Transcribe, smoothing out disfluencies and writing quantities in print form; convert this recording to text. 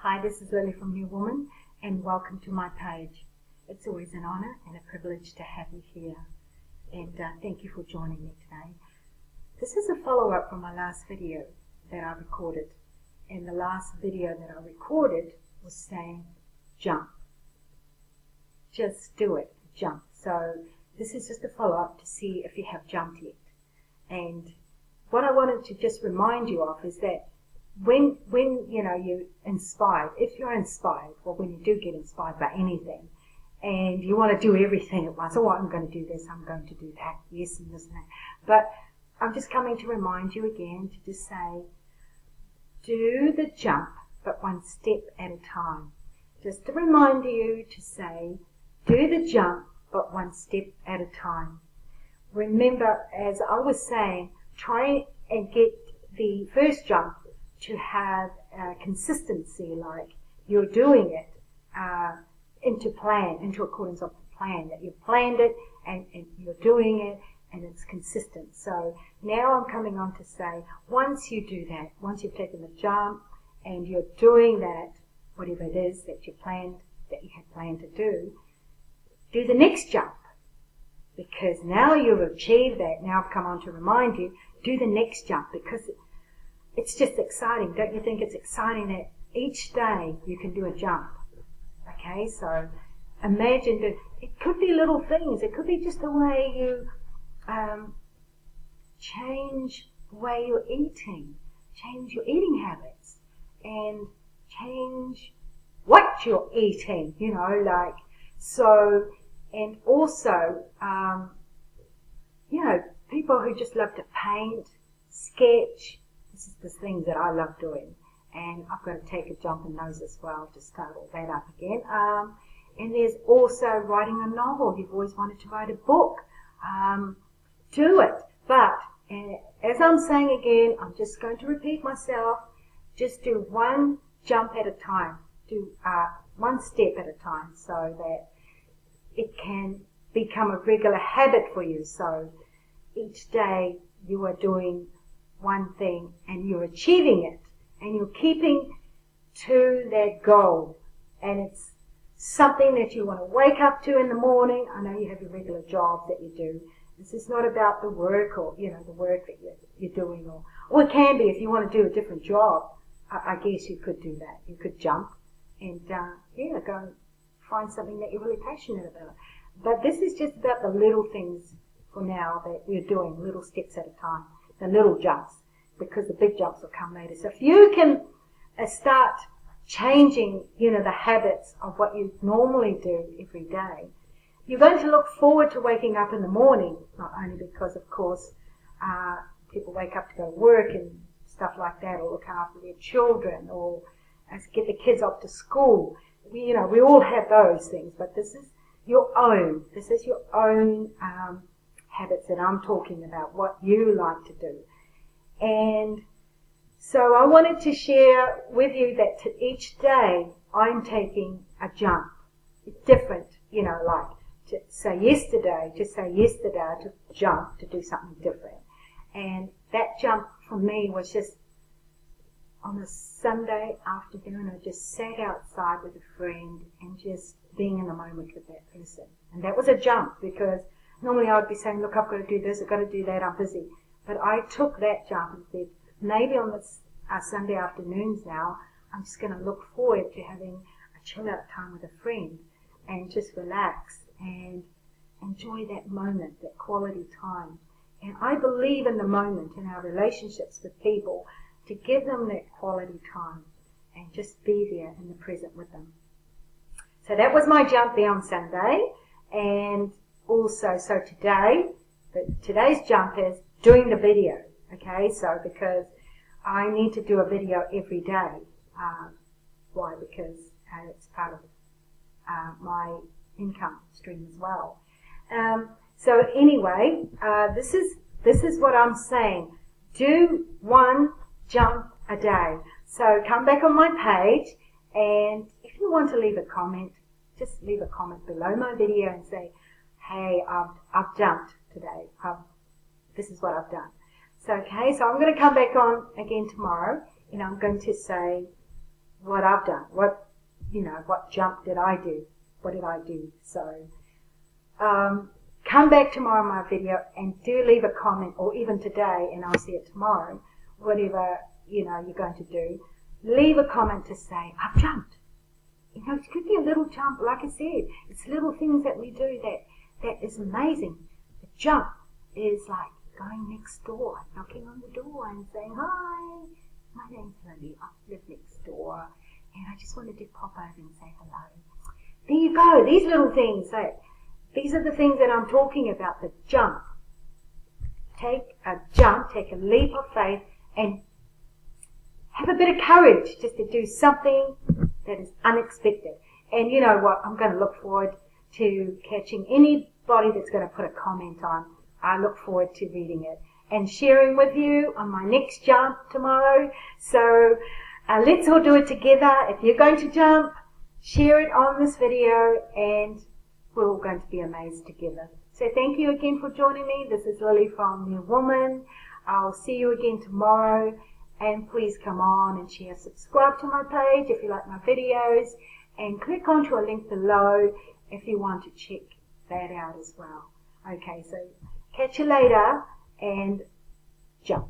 Hi, this is Lily from New Woman, and welcome to my page. It's always an honour and a privilege to have you here, and thank you for joining me today. This is a follow-up from my last video that I recorded, and the last video that I recorded was saying jump. Just do it, jump. So this is just a follow-up to see if you have jumped yet. And what I wanted to just remind you of is that when you're inspired, if you're inspired, or when you do get inspired by anything, and you want to do everything at once, I'm going to do this, I'm going to do that, yes, and this and that. But I'm just coming to remind you again to just say, do the jump, but one step at a time. Just to remind you to say, do the jump, but one step at a time. Remember, as I was saying, try and get the first jump to have consistency, like you're doing it into accordance of the plan, that you've planned it and you're doing it and it's consistent. So now I'm coming on to say, once you do that, once you've taken the jump and you're doing that, whatever it is that you had planned to do the next jump. Because now you've achieved that, now I've come on to remind you, do the next jump, because it's just exciting. Don't you think it's exciting that each day you can do a jump? Okay, so imagine that it could be little things. It could be just the way you change the way you're eating, change your eating habits, and change what you're eating, so, and also, people who just love to paint, sketch. This is the things that I love doing, and I've got to take a jump in those as well to start all that up again. And there's also writing a novel. You've always wanted to write a book. Do it. But as I'm saying again, I'm just going to repeat myself. Just do one jump at a time. Do one step at a time, so that it can become a regular habit for you. So each day you are doing one thing and you're achieving it and you're keeping to that goal, and it's something that you want to wake up to in the morning. I know you have your regular job that you do. This is not about the work or the work that you're doing, or it can be if you want to do a different job. I guess you could do that. You could jump and go and find something that you're really passionate about. But this is just about the little things for now that we're doing, little steps at a time, the little jumps, because the big jumps will come later. So if you can start changing, the habits of what you normally do every day, you're going to look forward to waking up in the morning, not only because, of course, people wake up to go to work and stuff like that, or look after their children, or get the kids off to school. We all have those things, but this is your own. This is your own habits that I'm talking about, what you like to do. And so I wanted to share with you that each day I'm taking a jump. It's different, like to say yesterday, I took a jump to do something different. And that jump for me was just on a Sunday afternoon. I just sat outside with a friend and just being in the moment with that person. And that was a jump, because normally I would be saying, look, I've got to do this, I've got to do that, I'm busy. But I took that jump and said, maybe on this Sunday afternoons now, I'm just going to look forward to having a chill out time with a friend and just relax and enjoy that moment, that quality time. And I believe in the moment, in our relationships with people, to give them that quality time and just be there in the present with them. So that was my jump there on Sunday. And also, so today's jump is doing the video. Okay, so because I need to do a video every day. Why? Because it's part of my income stream as well. So anyway, this is what I'm saying. Do one jump a day. So come back on my page, and if you want to leave a comment, just leave a comment below my video and say, hey, I've jumped today. This is what I've done. So I'm going to come back on again tomorrow, and I'm going to say what I've done. What jump did I do? What did I do? So, come back tomorrow in my video and do leave a comment, or even today, and I'll see it tomorrow. Whatever, you're going to do. Leave a comment to say, I've jumped. It could be a little jump, like I said. It's little things that we do that is amazing. The jump is like going next door, knocking on the door and saying, hi, my name's Lily, I live next door, and I just wanted to pop over and say hello. There you go, these little things. These are the things that I'm talking about, the jump. Take a jump, take a leap of faith, and have a bit of courage just to do something that is unexpected. And you know what? I'm going to look forward to catching anybody that's going to put a comment on. I look forward to reading it and sharing with you on my next jump tomorrow. So let's all do it together. If you're going to jump, share it on this video, and we're all going to be amazed together. So thank you again for joining me. This is Lily from New Woman. I'll see you again tomorrow. And please come on and share, subscribe to my page if you like my videos, and click onto a link below if you want to check that out as well. Okay, so catch you later and jump.